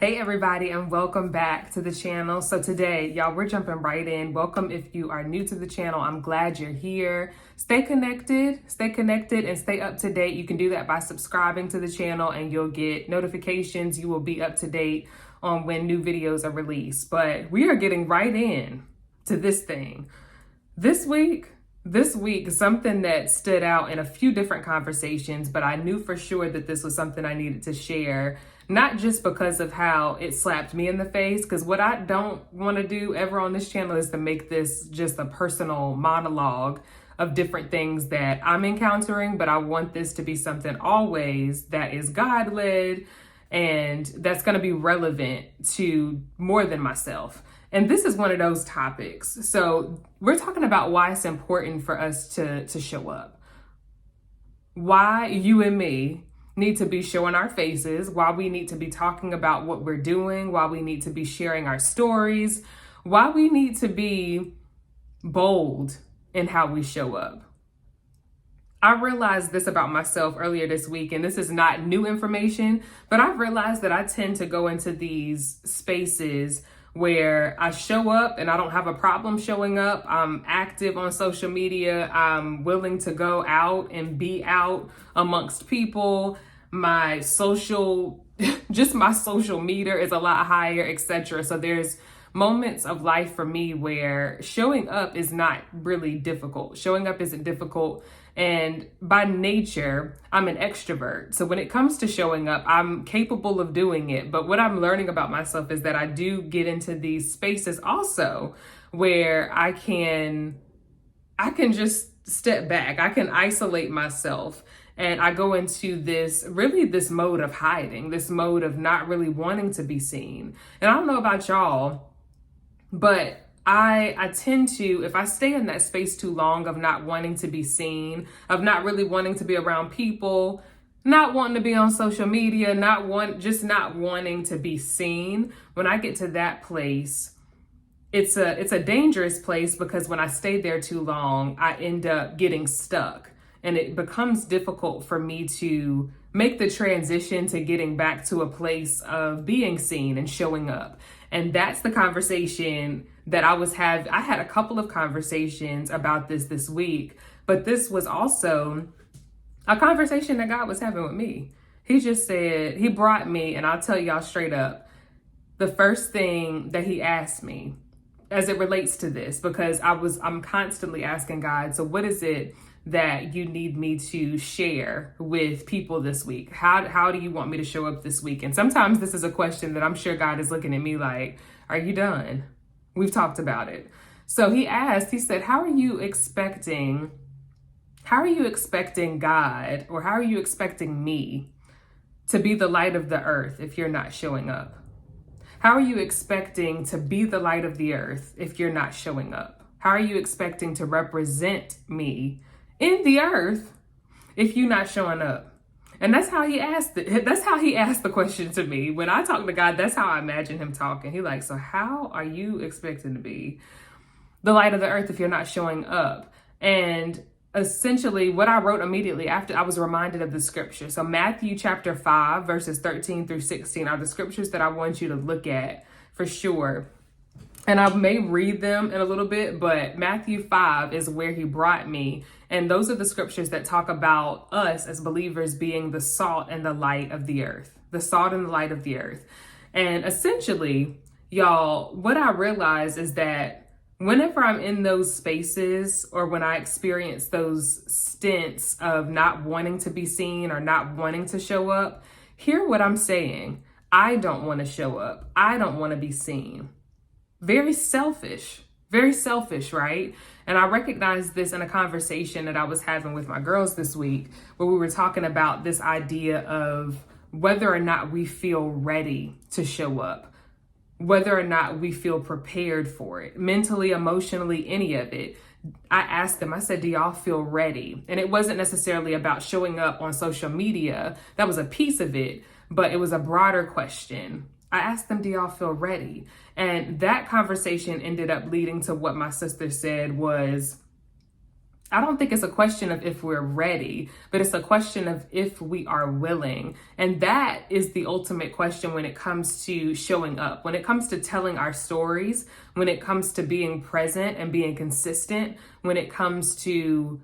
Hey everybody, and welcome back to the channel. So today, y'all, we're jumping right in. Welcome if you are new to the channel. I'm glad you're here. Stay connected and stay up to date. You can do that by subscribing to the channel and you'll get notifications. You will be up to date on when new videos are released. But we are getting right in to this thing. This week, something that stood out in a few different conversations, but I knew for sure that this was something I needed to share. Not just because of how it slapped me in the face, because what I don't want to do ever on this channel is to make this just a personal monologue of different things that I'm encountering, but I want this to be something always that is God-led and that's going to be relevant to more than myself. And this is one of those topics. So we're talking about why it's important for us to show up. Why you and me need to be showing our faces, why we need to be talking about what we're doing, why we need to be sharing our stories, why we need to be bold in how we show up. I realized this about myself earlier this week, and this is not new information, but I've realized that I tend to go into these spaces where I show up and I don't have a problem showing up. I'm active on social media. I'm willing to go out and be out amongst people. My social meter is a lot higher, etc. So there's moments of life for me where showing up is not really difficult. Showing up isn't difficult. And by nature, I'm an extrovert. So when it comes to showing up, I'm capable of doing it. But what I'm learning about myself is that I do get into these spaces also where I can just step back. I can isolate myself. And I go into this mode of hiding, this mode of not really wanting to be seen. And I don't know about y'all, but I tend to, if I stay in that space too long of not wanting to be seen, of not really wanting to be around people, not wanting to be on social media, not wanting to be seen, when I get to that place, it's a dangerous place, because when I stay there too long, I end up getting stuck. And it becomes difficult for me to make the transition to getting back to a place of being seen and showing up. And that's the conversation that I had a couple of conversations about this week, but this was also a conversation that God was having with me. He just said, he brought me, and I'll tell y'all straight up, the first thing that he asked me as it relates to this, because I'm constantly asking God, so what is it that you need me to share with people this week? How do you want me to show up this week? And sometimes this is a question that I'm sure God is looking at me like, are you done? We've talked about it. So he said, how are you expecting God, or how are you expecting me to be the light of the earth if you're not showing up? How are you expecting to be the light of the earth if you're not showing up? How are you expecting to represent me in the earth if you're not showing up? And that's how he asked it. That's how he asked the question to me. When I talk to God, that's how I imagine him talking. He like, so how are you expecting to be the light of the earth if you're not showing up? And essentially what I wrote immediately after, I was reminded of the scripture. So Matthew chapter 5, verses 13 through 16 are the scriptures that I want you to look at for sure. And I may read them in a little bit, but Matthew 5 is where he brought me. And those are the scriptures that talk about us as believers being the salt and the light of the earth, the salt and the light of the earth. And essentially, y'all, what I realize is that whenever I'm in those spaces, or when I experience those stints of not wanting to be seen or not wanting to show up, hear what I'm saying. I don't want to show up. I don't want to be seen. Very selfish, right? And I recognized this in a conversation that I was having with my girls this week, where we were talking about this idea of whether or not we feel ready to show up, whether or not we feel prepared for it, mentally, emotionally, any of it. I asked them, I said, do y'all feel ready? And it wasn't necessarily about showing up on social media. That was a piece of it, but it was a broader question. I asked them, do y'all feel ready? And that conversation ended up leading to what my sister said was, I don't think it's a question of if we're ready, but it's a question of if we are willing. And that is the ultimate question when it comes to showing up, when it comes to telling our stories, when it comes to being present and being consistent, when it comes to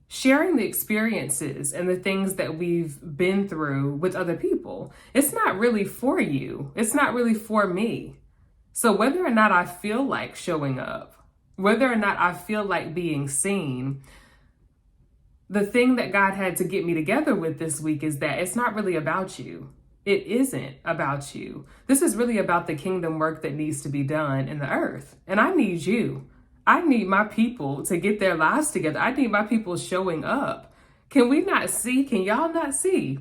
sharing the experiences and the things that we've been through with other people. It's not really for you. It's not really for me. So whether or not I feel like showing up, whether or not I feel like being seen, the thing that God had to get me together with this week is that it's not really about you. It isn't about you. This is really about the kingdom work that needs to be done in the earth. And I need you. I need my people to get their lives together. I need my people showing up. Can we not see? Can y'all not see?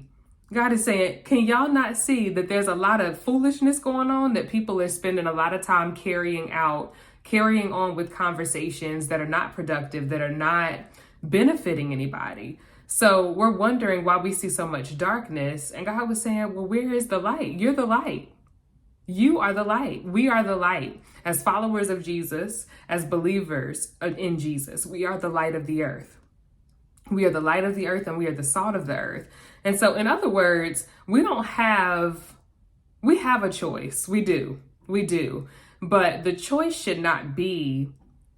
God is saying, can y'all not see that there's a lot of foolishness going on, that people are spending a lot of time carrying on with conversations that are not productive, that are not benefiting anybody? So we're wondering why we see so much darkness. And God was saying, well, where is the light? You're the light. You are the light. We are the light. As followers of Jesus, as believers in Jesus, we are the light of the earth. We are the light of the earth and we are the salt of the earth. And so in other words, we have a choice. We do. But the choice should not be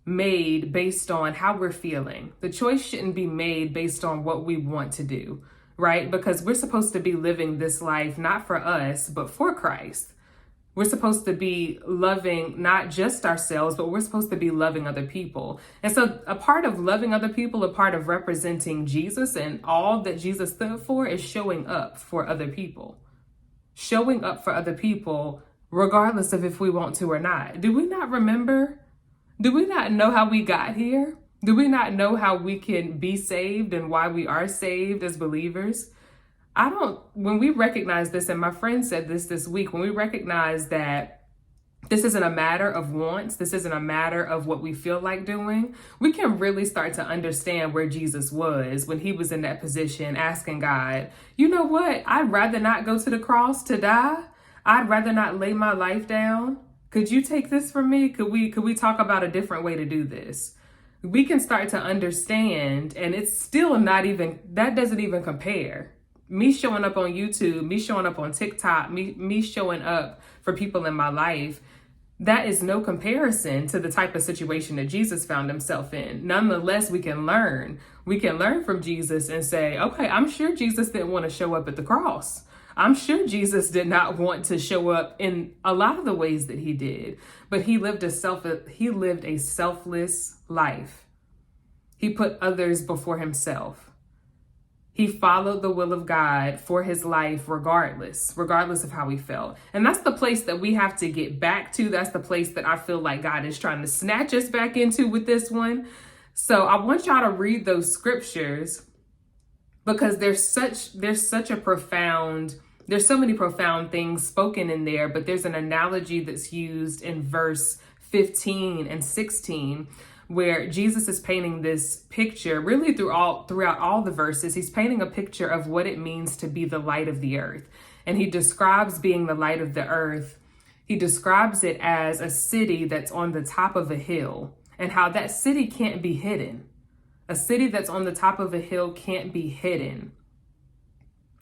made based on how we're feeling. The choice shouldn't be made based on what we want to do, right? Because we're supposed to be living this life, not for us, but for Christ. We're supposed to be loving not just ourselves, but we're supposed to be loving other people. And so a part of loving other people, a part of representing Jesus and all that Jesus stood for, is showing up for other people. Showing up for other people, regardless of if we want to or not. Do we not remember? Do we not know how we got here? Do we not know how we can be saved and why we are saved as believers? When we recognize this, and my friend said this week, when we recognize that this isn't a matter of wants, this isn't a matter of what we feel like doing, we can really start to understand where Jesus was when he was in that position, asking God, you know what? I'd rather not go to the cross to die. I'd rather not lay my life down. Could you take this from me? Could we talk about a different way to do this? We can start to understand, and it's still that doesn't even compare. Me showing up on YouTube, me showing up on TikTok, me showing up for people in my life, that is no comparison to the type of situation that Jesus found himself in. Nonetheless, we can learn. We can learn from Jesus and say, okay, I'm sure Jesus didn't want to show up at the cross. I'm sure Jesus did not want to show up in a lot of the ways that he did, but he lived a selfless life. He put others before himself. He followed the will of God for his life, regardless of how he felt. And that's the place that we have to get back to. That's the place that I feel like God is trying to snatch us back into with this one. So I want y'all to read those scriptures, because there's so many profound things spoken in there, but there's an analogy that's used in verse 15 and 16 where Jesus is painting this picture really throughout all the verses. He's painting a picture of what it means to be the light of the earth. And he describes being the light of the earth. He describes it as a city that's on the top of a hill, and how that city can't be hidden. A city that's on the top of a hill can't be hidden.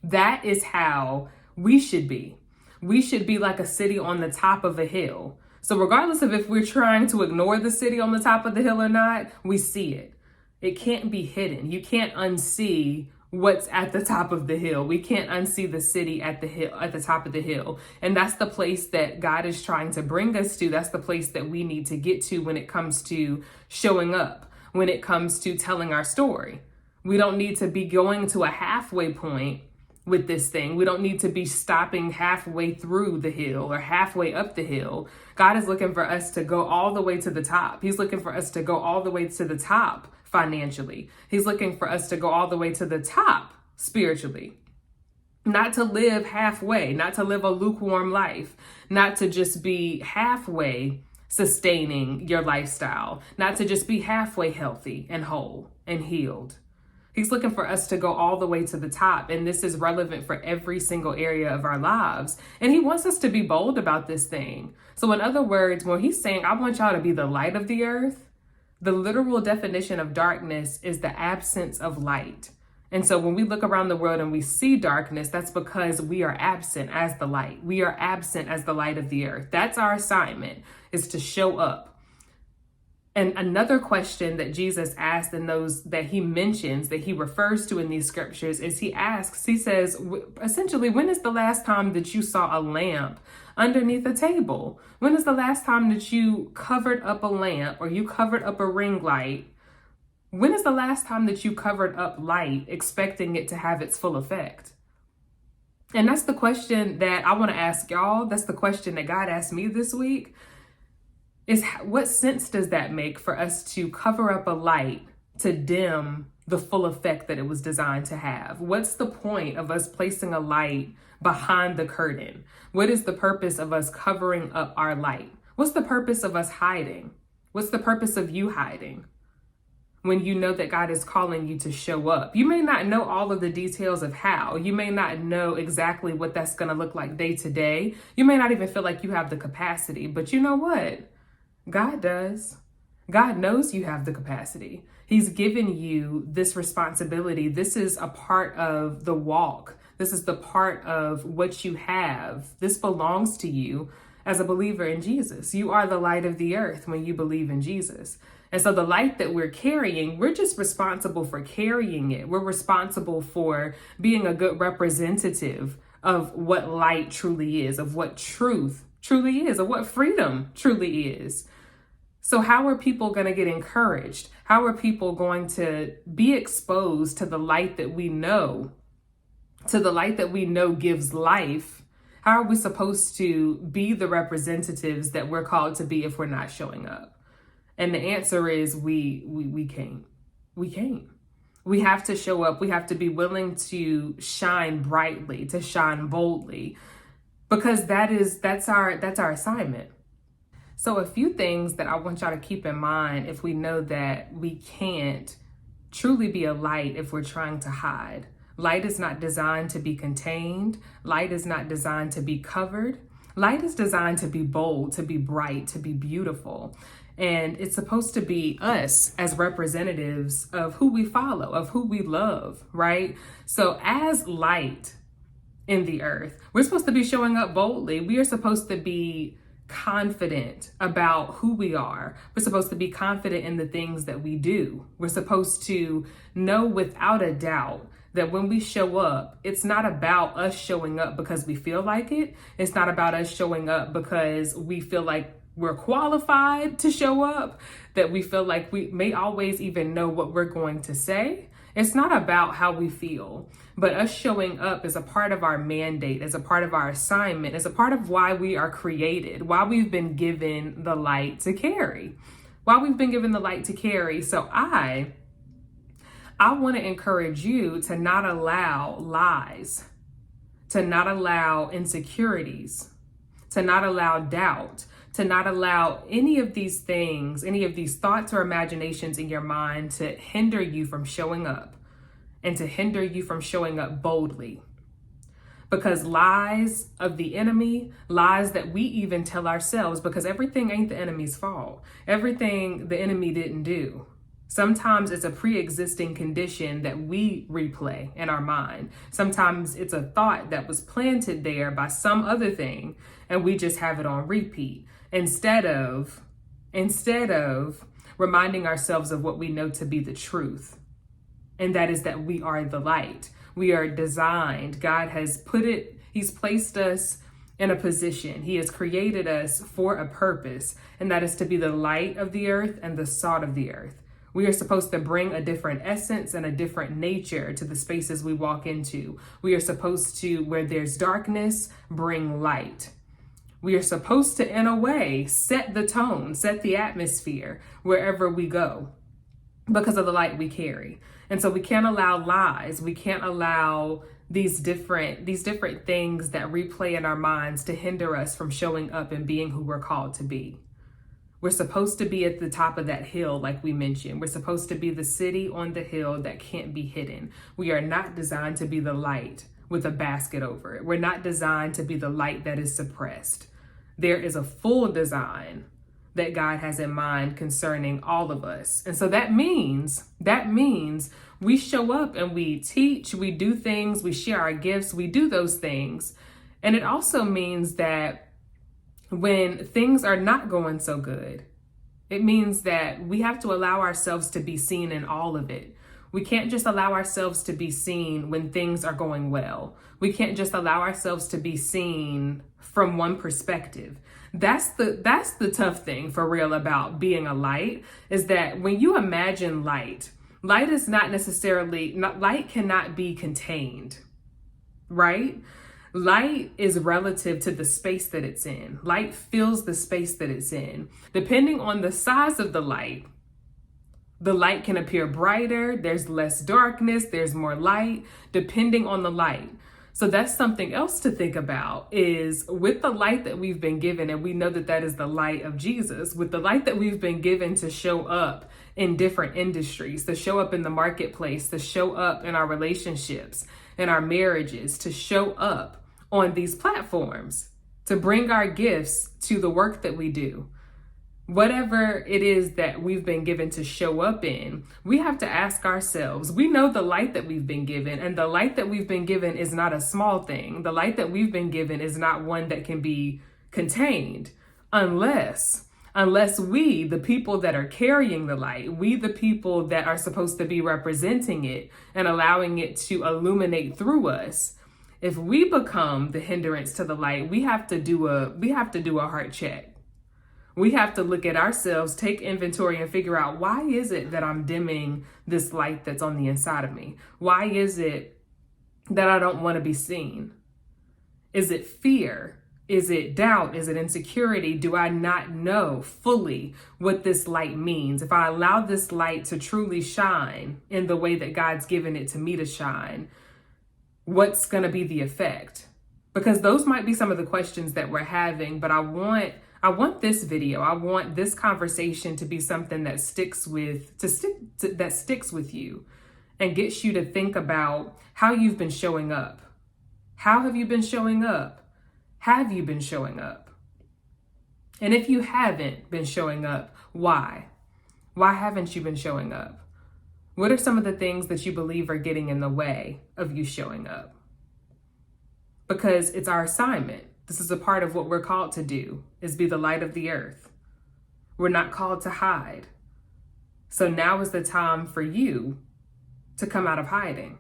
That is how we should be. We should be like a city on the top of a hill. So regardless of if we're trying to ignore the city on the top of the hill or not, we see it. It can't be hidden. You can't unsee what's at the top of the hill. We can't unsee the city at the top of the hill. And that's the place that God is trying to bring us to. That's the place that we need to get to when it comes to showing up, when it comes to telling our story. We don't need to be going to a halfway point with this thing. We don't need to be stopping halfway through the hill or halfway up the hill. God is looking for us to go all the way to the top. He's looking for us to go all the way to the top financially. He's looking for us to go all the way to the top spiritually. Not to live halfway, not to live a lukewarm life, not to just be halfway sustaining your lifestyle, not to just be halfway healthy and whole and healed. He's looking for us to go all the way to the top. And this is relevant for every single area of our lives. And he wants us to be bold about this thing. So in other words, when he's saying, I want y'all to be the light of the earth, The literal definition of darkness is the absence of light. And so when we look around the world and we see darkness, that's because we are absent as the light. We are absent as the light of the earth. That's our assignment, is to show up. And another question that Jesus asked in those that he mentions, that he refers to in these scriptures, is he says, essentially, when is the last time that you saw a lamp underneath a table? When is the last time that you covered up a lamp or you covered up a ring light? When is the last time that you covered up light expecting it to have its full effect? And that's the question that I want to ask y'all. That's the question that God asked me this week, is what sense does that make for us to cover up a light to dim the full effect that it was designed to have? What's the point of us placing a light behind the curtain? What is the purpose of us covering up our light? What's the purpose of us hiding? What's the purpose of you hiding? When you know that God is calling you to show up. You may not know all of the details of how. You may not know exactly what that's going to look like day to day. You may not even feel like you have the capacity, but you know what? God does. God knows you have the capacity. He's given you this responsibility. This is a part of the walk. This is the part of what you have. This belongs to you as a believer in Jesus. You are the light of the earth when you believe in Jesus. And so the light that we're carrying, we're just responsible for carrying it. We're responsible for being a good representative of what light truly is, of what truth truly is, of what freedom truly is. So how are people going to get encouraged? How are people going to be exposed to the light that we know, gives life? How are we supposed to be the representatives that we're called to be if we're not showing up? And the answer is we can't. We can't. We have to show up. We have to be willing to shine brightly, to shine boldly, because that's our assignment. So a few things that I want y'all to keep in mind if we know that we can't truly be a light if we're trying to hide. Light is not designed to be contained. Light is not designed to be covered. Light is designed to be bold, to be bright, to be beautiful. And it's supposed to be us as representatives of who we follow, of who we love, right? So as light in the earth, we're supposed to be showing up boldly. We are supposed to be confident about who we are. We're supposed to be confident in the things that we do. We're supposed to know without a doubt that when we show up, it's not about us showing up because we feel like it. It's not about us showing up because we feel like we're qualified to show up, that we feel like we may always even know what we're going to say. It's not about how we feel, but us showing up is a part of our mandate, as a part of our assignment, as a part of why we are created, why we've been given the light to carry, So I want to encourage you to not allow lies, to not allow insecurities, to not allow doubt, to not allow any of these things, any of these thoughts or imaginations in your mind to hinder you from showing up, and to hinder you from showing up boldly. Because lies of the enemy, lies that we even tell ourselves, because everything ain't the enemy's fault. Everything the enemy didn't do. Sometimes it's a pre-existing condition that we replay in our mind. Sometimes it's a thought that was planted there by some other thing, and we just have it on repeat. Instead of reminding ourselves of what we know to be the truth, and that is that we are the light. We are designed. God has He's placed us in a position. He has created us for a purpose, and that is to be the light of the earth and the salt of the earth. We are supposed to bring a different essence and a different nature to the spaces we walk into. We are supposed to, where there's darkness, bring light. We are supposed to, in a way, set the tone, set the atmosphere wherever we go because of the light we carry. And so we can't allow lies. We can't allow these different things that replay in our minds to hinder us from showing up and being who we're called to be. We're supposed to be at the top of that hill, like we mentioned. We're supposed to be the city on the hill that can't be hidden. We are not designed to be the light with a basket over it. We're not designed to be the light that is suppressed. There is a full design that God has in mind concerning all of us. And so that means we show up and we teach, we do things, we share our gifts, we do those things. And it also means that when things are not going so good, it means that we have to allow ourselves to be seen in all of it. We can't just allow ourselves to be seen when things are going well. We can't just allow ourselves to be seen from one perspective. That's the tough thing for real about being a light, is that when you imagine light is not necessarily, light cannot be contained, right? Light is relative to the space that it's in. Light fills the space that it's in. Depending on the size of the light can appear brighter, there's less darkness, there's more light, depending on the light. So that's something else to think about, is with the light that we've been given, and we know that that is the light of Jesus, with the light that we've been given to show up in different industries, to show up in the marketplace, to show up in our relationships, in our marriages, to show up on these platforms, to bring our gifts to the work that we do. Whatever it is that we've been given to show up in, we have to ask ourselves, we know the light that we've been given, and the light that we've been given is not a small thing. The light that we've been given is not one that can be contained unless we, the people that are carrying the light, we, the people that are supposed to be representing it and allowing it to illuminate through us, if we become the hindrance to the light, we have to do a heart check. We have to look at ourselves, take inventory, and figure out, why is it that I'm dimming this light that's on the inside of me? Why is it that I don't want to be seen? Is it fear? Is it doubt? Is it insecurity? Do I not know fully what this light means? If I allow this light to truly shine in the way that God's given it to me to shine, what's going to be the effect? Because those might be some of the questions that we're having, but I want this video, I want this conversation to be something that sticks with you and gets you to think about how you've been showing up. How have you been showing up? Have you been showing up? And if you haven't been showing up, why? Why haven't you been showing up? What are some of the things that you believe are getting in the way of you showing up? Because it's our assignment. This is a part of what we're called to do, is be the light of the earth. We're not called to hide. So now is the time for you to come out of hiding.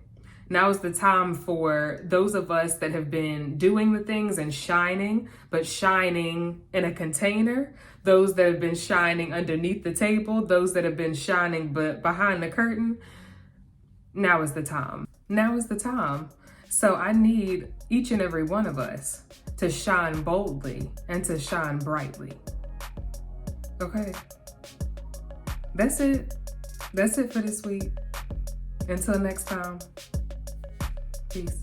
Now is the time for those of us that have been doing the things and shining, but shining in a container, those that have been shining underneath the table, those that have been shining but behind the curtain. Now is the time. Now is the time. So I need each and every one of us to shine boldly and to shine brightly. Okay. That's it. That's it for this week. Until next time. Peace.